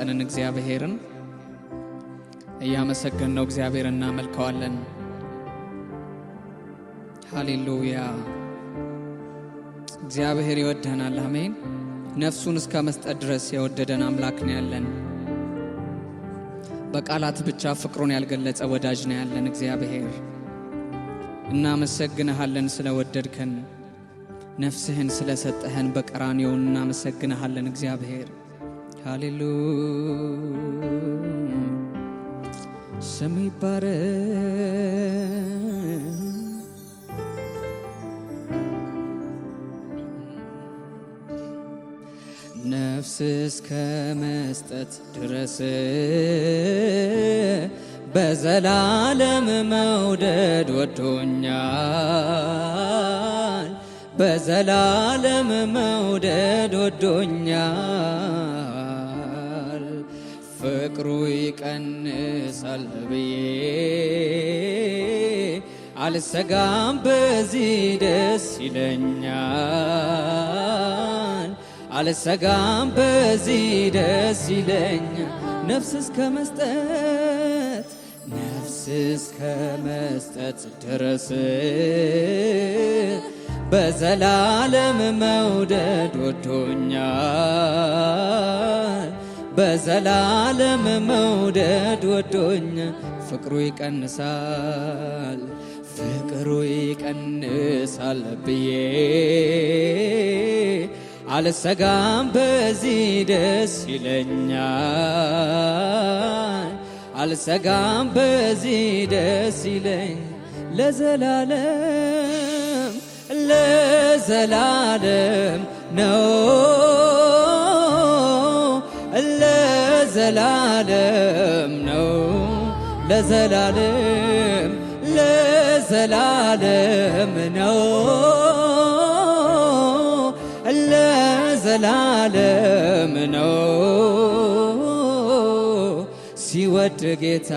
የሰጠንን እግዚአብሔርን እያመሰገንነው እግዚአብሔርን እናመልከዋለን። ሃሌሉያ። እግዚአብሔር ይወደናል። አሜን። ነፍሱን እስከ መስጠት ድረስ የወደደን አምላክ ነው ያለን። በቃላት ብቻ ፍቅሩን ያልገለጸ ወዳጅ ነው ያለን እግዚአብሔር። እናመሰግንሃለን ስለወደድከን፣ ነፍስህን ስለሰጠህን በቀራንዮ እናመሰግንሃለን እግዚአብሔር። ሃሌሉያ። ስም ይባረክ። ነፍስ እስከ መስጠት ድረስ በዘላለም መውደድ ወዶኛል፣ በዘላለም መውደድ ወዶኛል። ፍቅሩ ይቀንሳል ብዬ አልሰጋም፣ በዚህ ደስ ይለኛል። አልሰጋም፣ በዚህ ደስ ይለኛል። ነፍስ እስከ መስጠት፣ ነፍስ እስከ መስጠት ድረስ በዘላለም መውደድ ወዶኛል፣ በዘላለም መውደድ ወዶኛል። ፍቅሩ ይቀንሳል፣ ፍቅሩ ይቀንሳል ብዬ አልሰጋም፣ በዚህ ደስ ይለኛል። አልሰጋም፣ በዚህ ደስ ይለኛል። ለዘላለም ለዘላለም ነው፣ ለዘላለም ነው፣ ለዘላለም ለዘላለም ነው፣ ለዘላለም ነው። ሲወድ ጌታ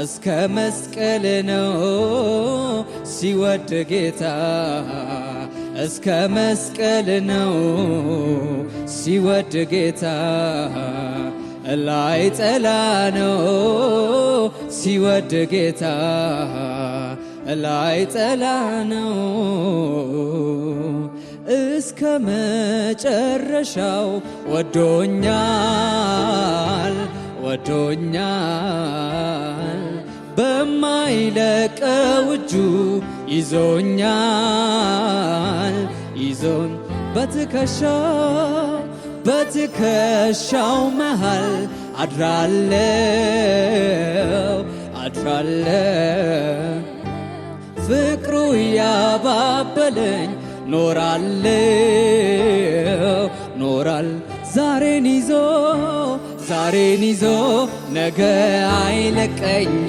እስከ መስቀል ነው፣ ሲወድ ጌታ እስከ መስቀል ነው። ሲወድ ጌታ ላይ ጠላ ነው፣ ሲወድ ጌታ ላይ ጠላ ነው። እስከ መጨረሻው ወዶኛል፣ ወዶኛል። በማይለቀው እጁ ይዞኛል፣ ይዞን በትከሻው መሃል አድራለው፣ አድራለው። ፍቅሩ ያባበለኝ ኖራለው፣ ኖራል። ዛሬን ይዞ ነገ አይለቀኝም፣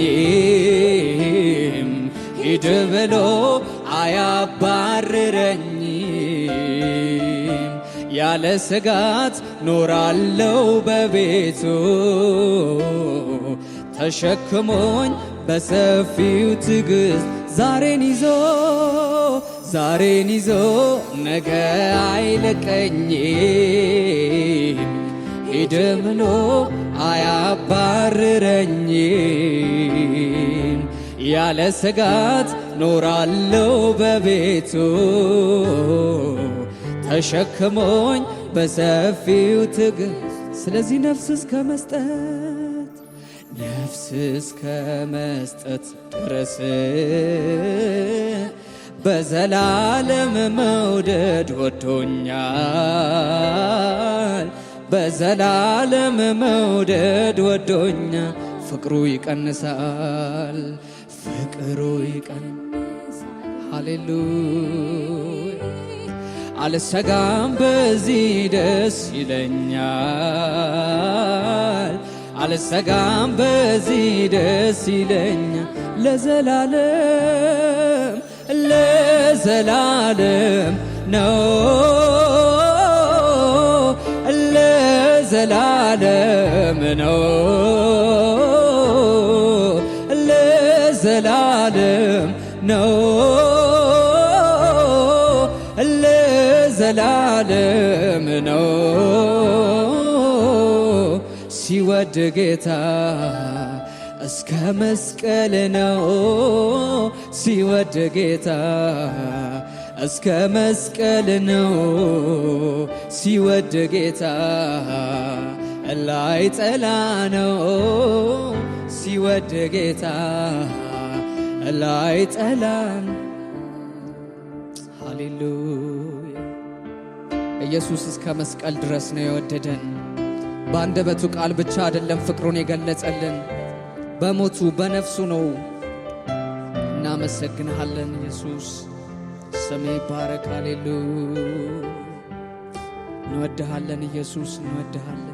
ሂድ ብሎ አያባርረኝም። ያለ ስጋት ኖራለው በቤቱ ተሸክሞኝ በሰፊው ትዕግስት። ዛሬን ይዞ ነገ አይለቀኝም፣ ሂድ ብሎ አያባርረኝም። ያለ ስጋት ኖራለው በቤቱ ተሸክሞኝ በሰፊው ትዕግስት። ስለዚህ ነፍስ እስከ መስጠት፣ ነፍስ እስከ መስጠት ድረስ በዘላለም መውደድ ወዶኛል፣ በዘላለም መውደድ ወዶኛል። ፍቅሩ ይቀንሳል፣ ፍቅሩ ይቀንሳል። ሃሌሉያ። አልሰጋም፣ በዚህ ደስ ይለኛል። አልሰጋም፣ በዚህ ደስ ይለኛል። ለዘላለም ለዘላለም ነው፣ ለዘላለም ነው፣ ለዘላለም ነው፣ ለዘላለም ነው። ሲወድ ጌታ እስከ መስቀል ነው ሲወድ ጌታ እስከ መስቀል ነው ሲወድ ጌታ ላይ ጠላ ነው ሲወድ ጌታ ላይ ጠላን። ሃሌሉያ ኢየሱስ እስከ መስቀል ድረስ ነው የወደደን። በአንደበቱ ቃል ብቻ አይደለም ፍቅሩን የገለጸልን፣ በሞቱ በነፍሱ ነው። እናመሰግንሃለን ኢየሱስ፣ ስሜ ባረክ። ሃሌሉያ እንወድሃለን ኢየሱስ፣ እንወድሃለን።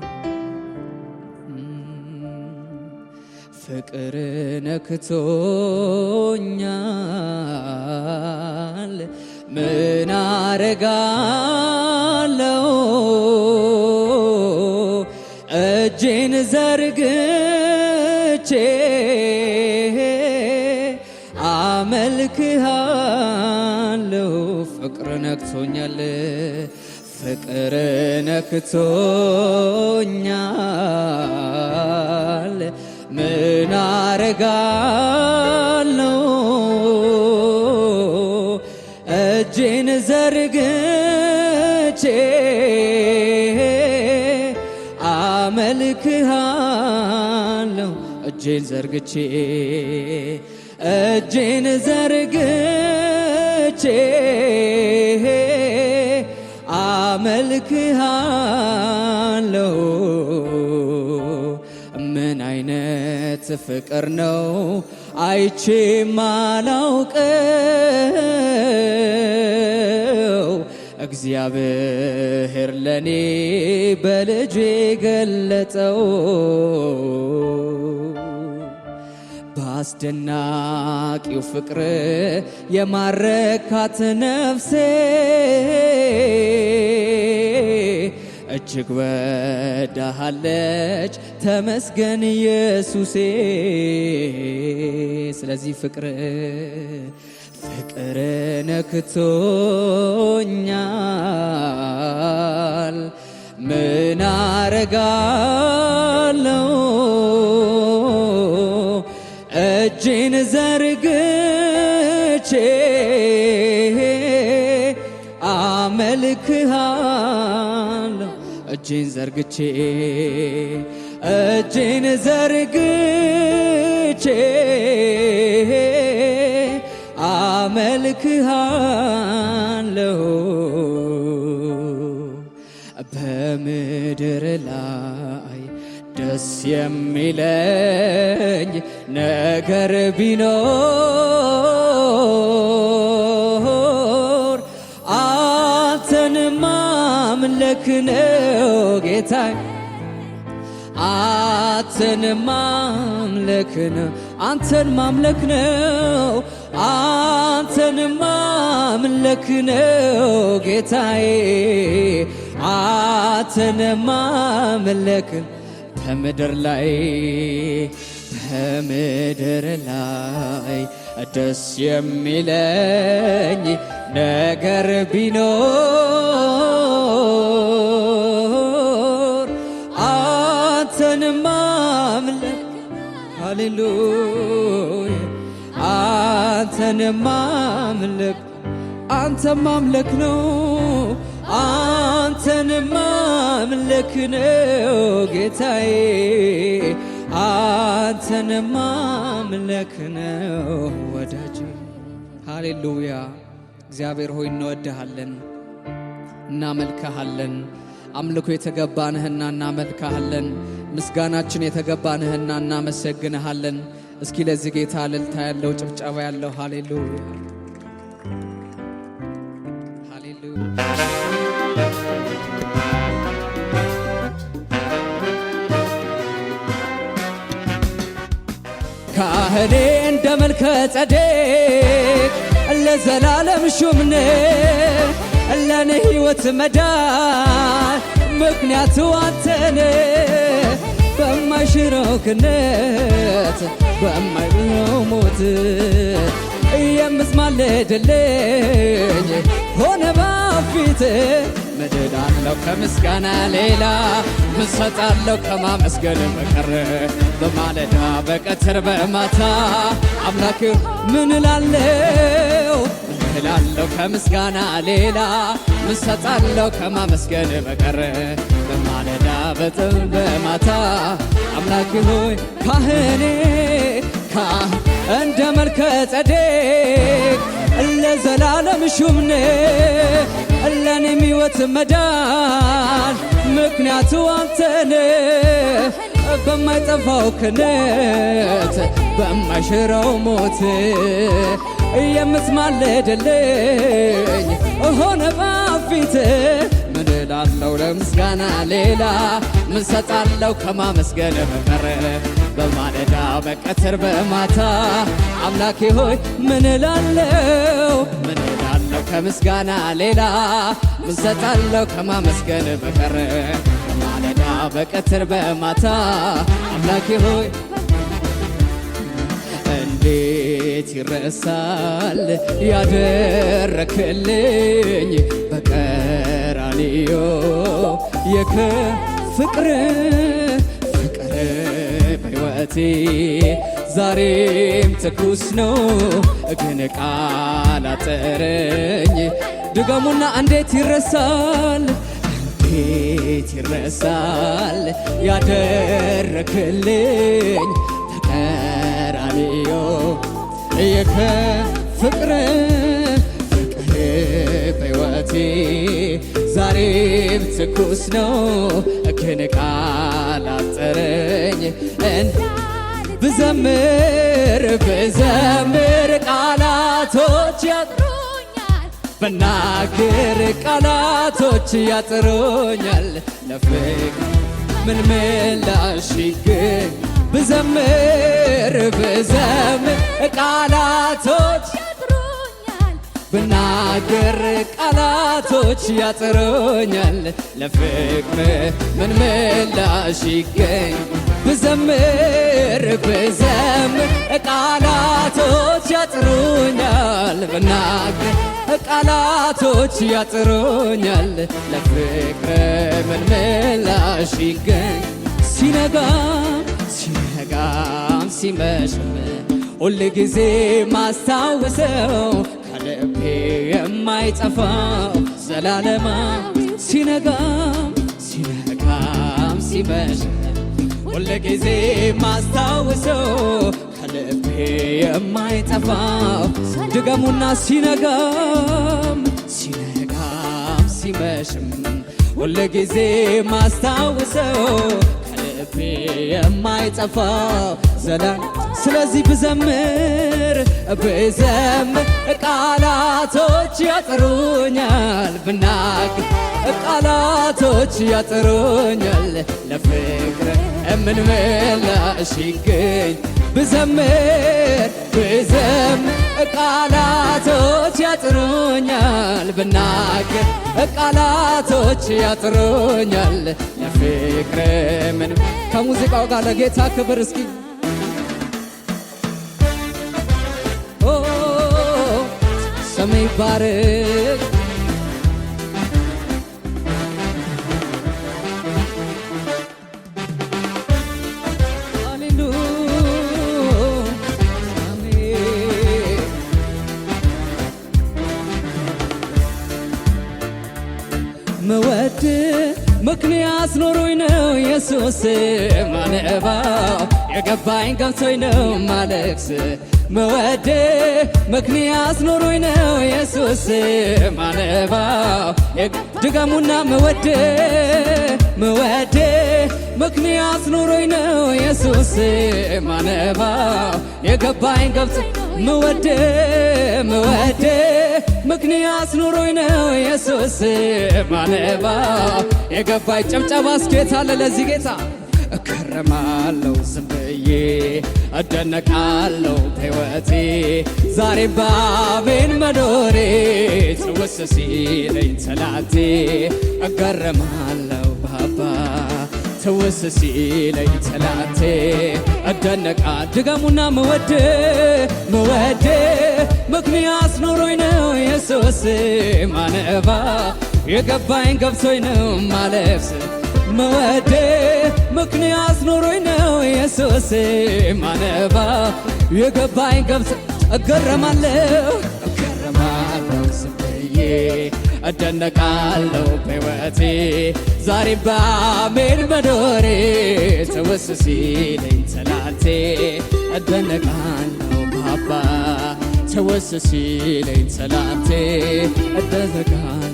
ፍቅር ነክቶኛል ምን አረጋለው እጄን ዘርግቼ አመልክሃለሁ። ፍቅር ነክቶኛል ፍቅር ነክቶኛል ምን አረጋለው እጄን ዘርግቼ አመልክሃለሁ። እጄን ዘርግቼ እጄን ዘርግቼ አመልክሃለሁ። ምን አይነት ፍቅር ነው አይቼ ማላውቀው እግዚአብሔር ለኔ በልጁ ገለጠው። በአስደናቂው ፍቅር የማረካት ነፍሴ እጅግ ወዳሃለች ተመስገን ኢየሱሴ። ስለዚህ ፍቅር ነክቶኛል ምን አረጋለው እጄን ዘርግቼ አመልክሃለሁ። እጄን ዘርግቼ እጄን ዘርግቼ አመልክሃለሁ። በምድር ላይ ደስ የሚለኝ ነገር ቢኖር አንተን ማምለክ ነው ጌታዬ፣ አንተን ማምለክ ነው፣ አንተን ማምለክ ነው፣ አንተን ማምለክ ነው ጌታዬ፣ አንተን ማምለክ በምድር ላይ ደስ የሚለኝ ነገር ቢኖር አንተን ማምለክ። ሃሌሉያ አንተን ማምለክ፣ አንተ ማምለክ ነው፣ አንተን ማምለክ ነው ጌታዬ፣ አንተን ማምለክ ነው ወዳጄ። ሃሌሉያ እግዚአብሔር ሆይ እንወድሃለን፣ እናመልክሃለን። አምልኮ የተገባንህና እናመልክሃለን። ምስጋናችን የተገባንህና እናመሰግንሃለን። እስኪ ለዚህ ጌታ እልልታ ያለው ጭብጨባ ያለው ሃሌሉያ ሃሌሉያ። ካህኔ እንደ መልከ ጸዴቅ ለዘላለም ሹምነ ለኔ ሕይወት መዳን ምክንያቱ አንተነ በማይሽረው ክነት በማይብረው ሞት የምትማልድልኝ ሆነ በፊት ምን እላለሁ ከምስጋና ሌላ ምን ሰጣለሁ ከማመስገን በቀር በማለዳ በቀትር በማታ አምላክ ምን እላለሁ እላለሁ ከምስጋና ሌላ ምን ሰጣለሁ ከማመስገን በቀር በማለዳ በማታ አምላኬ ሆይ ካህኔ እንደ መልከ ጸዴቅ ለዘላለም ሹምኔ ለኔም ሕይወት መዳን ምክንያቱ አንተነ በማይጠፋው ክነት በማይሽረው ሞት የምትማልድልኝ ሆነ ባፊት ምን እላለሁ ለምስጋና ሌላ ምን ሰጣለሁ ከማመስገን በቀር በማለዳ በቀትር በማታ አምላኬ ሆይ ምን እላለሁ ከምስጋና ሌላ ምን ሰጣለሁ ከማመስገን በቀር በማለዳ በቀትር በማታ አምላኬ ሆይ እንዴት ይረሳል ያደረክልኝ በቀራንዮ ፍቅር በሕይወቴ ዛሬም ትኩስ ነው ግን ቃል አጠረኝ ድገሙና እንዴት ይረሳል ያደረክልኝ በቀራንዮ ፍቅር በሕይወቴ ዛሬም ትኩስ ነው ግን ቃል አጠረኝ ብዘምር ቃላቶች ያጥሩኛል ብናገር ቃላቶች ያጥሩኛል ለፍቅር ምን ምላሽ ይገኝ ብዘምር ቃላቶች ያጥሩኛል ብናገር ቃላቶች ያጥሩኛል ለፍቅር ምን ምላሽ ይገኝ ብዘምር ቃላቶች ያጥሩኛል ብናገር ቃላቶች ያጥሩኛል ለፍቅር ምን ምላሽ ይገኝ ሲነጋም ሲመሽም ሁል ጊዜ ማስታወሰው ከልቤ የማይጠፋው ዘላለማ ሲነጋም ሲመሽም ሁል ጊዜ ማስታወሰው ከልቤ የማይጠፋው ድገሙና ሲነጋም ሲመሽም ሁል ጊዜ ማስታወሰው ከልቤ የማይጠፋው ስለዚህ ብዘምር ቃላቶች ያጥሩኛል ብናገር ቃላቶች ያጥሩኛል ለፍቅር ምን ምላሽ ይገኝ ብዘምር ቃላቶች ያጥሩኛል ብናገር ቃላቶች ያጥሩኛል ለፍቅር ምን ከሙዚቃው ጋር ለጌታ ክብር እስኪ ስም ይባረክ መወድ ምክንያት ኖሮኝ ነው ኢየሱስ ማነባው የገባኝ ገብቶኝ ነው ማለቅስ መወድ ምክንያት ኖሮኝ ነው ኢየሱስ ማነባው ድገሙና መወድ ምክንያት ኖሮኝ ነው ኢየሱስ ማነባው የገባኝ ገብቶኝ መወድ ምክንያት ኑሮኝ ነው ኢየሱስ ማነባው የገባኝ ጭብጨባ እስኬት አለ ለዚህ ጌታ እከረማለሁ ዝም ብዬ እደነቃለሁ በሕይወቴ ዛሬም በአሜን መኖሬ ትውስ ሲለኝ ትላንቴ እገረማለሁ ባባ ትውስ ሲለኝ ትላንቴ እደነቃ ድገሙና መወድ ምክንያት ኖሮኝ ነው ኢየሱስ ማነባ የገባኝ ገብቶኝ ነው ማለፍስ መወደ ምክንያት ኖሮኝ ነው ኢየሱስ ማነባ የገባኝ ገብቶ እገረማለሁ ስብዬ እደነቃለሁ በሕይወቴ ዛሬ በአሜን መኖሬ ትውስ ሲለኝ ትላንቴ እደነቃለሁ ባባ ትውስ ሲለኝ ትላንቴ እደነቃለሁ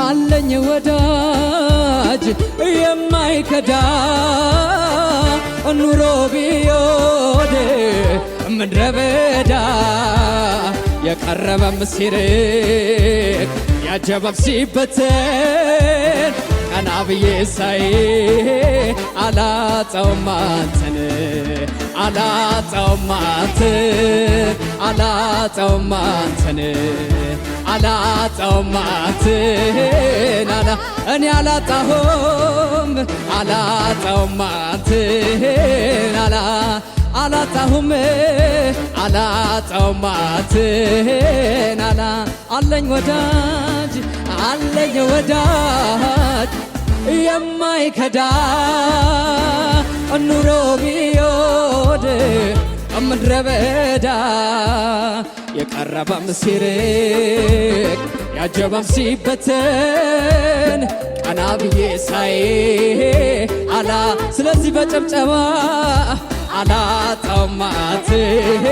አለኝ ወዳጅ የማይከዳ ኑሮ ቢዮድ ምድረ በዳ የቀረበም ሲርቅ ያጀበም ሲበተን ቀና ብዬ ሳይ አላጣውም አንተን አላጣውም አንተን አላጣውም አንተን አላጣውም አንተን እኔ አላጣሁም አላጣውም አንተን አላጣሁም አላጣውም አንተን አለኝ ወዳጅ አለኝ ወዳጅ የማይከዳ ኑሮ ቢዮድ ምድረ በዳ የቀረበም ሲርቅ ያጀበም ሲበተን ቀና ብዬ ሳይ ስለዚህ በጨብጨባ አላጣውም አንተን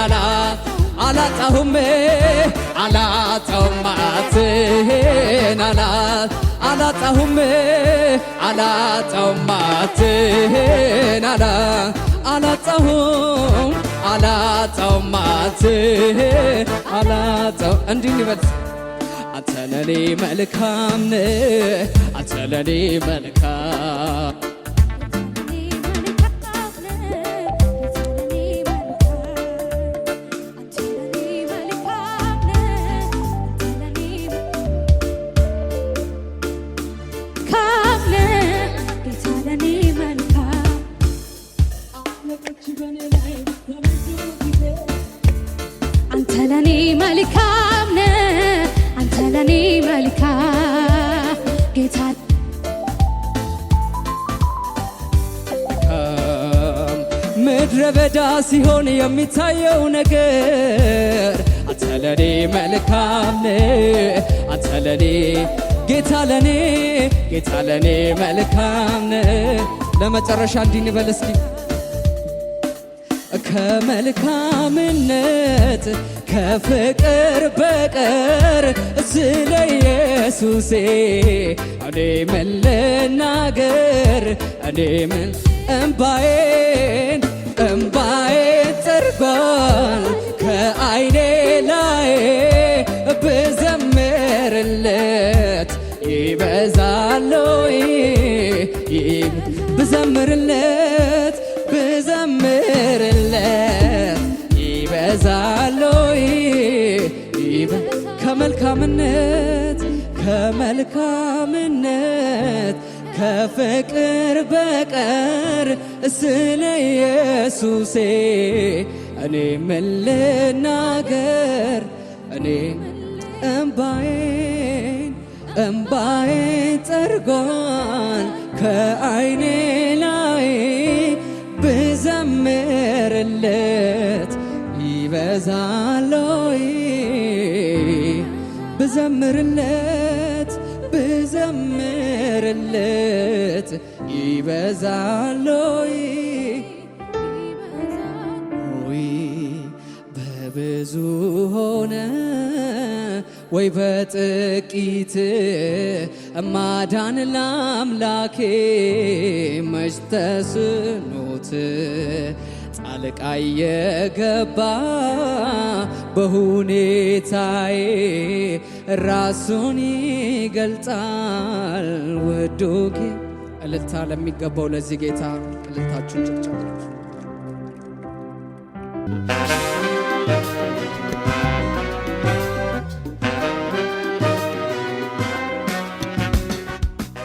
አላጣሁም አላጣውም አንተን አላጣሁም አላጣውም አንተን አላጣሁም አላጣውም አንተን አላጣው እንዲህ ይበል አንተ ለኔ መልካም ነህ አንተ ለኔ መልካም አንተ ለኔ መልካም ነህ አንተ ለኔ መልካም ጌታ ምድረ በዳ ሲሆን የሚታየው ነገር አንተ ለኔ መልካም ነህ አንተ ለኔ ጌታ ለኔ መልካም ነህ ለመጨረሻ እንዲህ እንበል እስኪ ከመልካምነት ከፍቅር በቀር ስለ ኢየሱሴ እኔ ምን ልናገር እኔ ምን እምባዬን ጠርጓል ከዓይኔ ላይ ብዘምርለት ይበዛለይ ብዘምርለት ይበዛለይ ከመልካምነት ከፍቅር በቀር ስለ ኢየሱሴ እኔ ምን ልናገር እኔ እምባዬን ጠርጓል ከዓይኔ ላይ ብዘምርለት ይበዛለይ ብዘምርለት ይበዛለይ ወይ በብዙ ሆነ ወይ በጥቂት ማዳን ለአምላኬ መች ተስኖት ጣልቃ የገባ በሁኔታዬ ራሱን ይገልጣል ወዶጌ እልልታ ለሚገባው ለዚህ ጌታ እልልታችሁን ጭብጨባ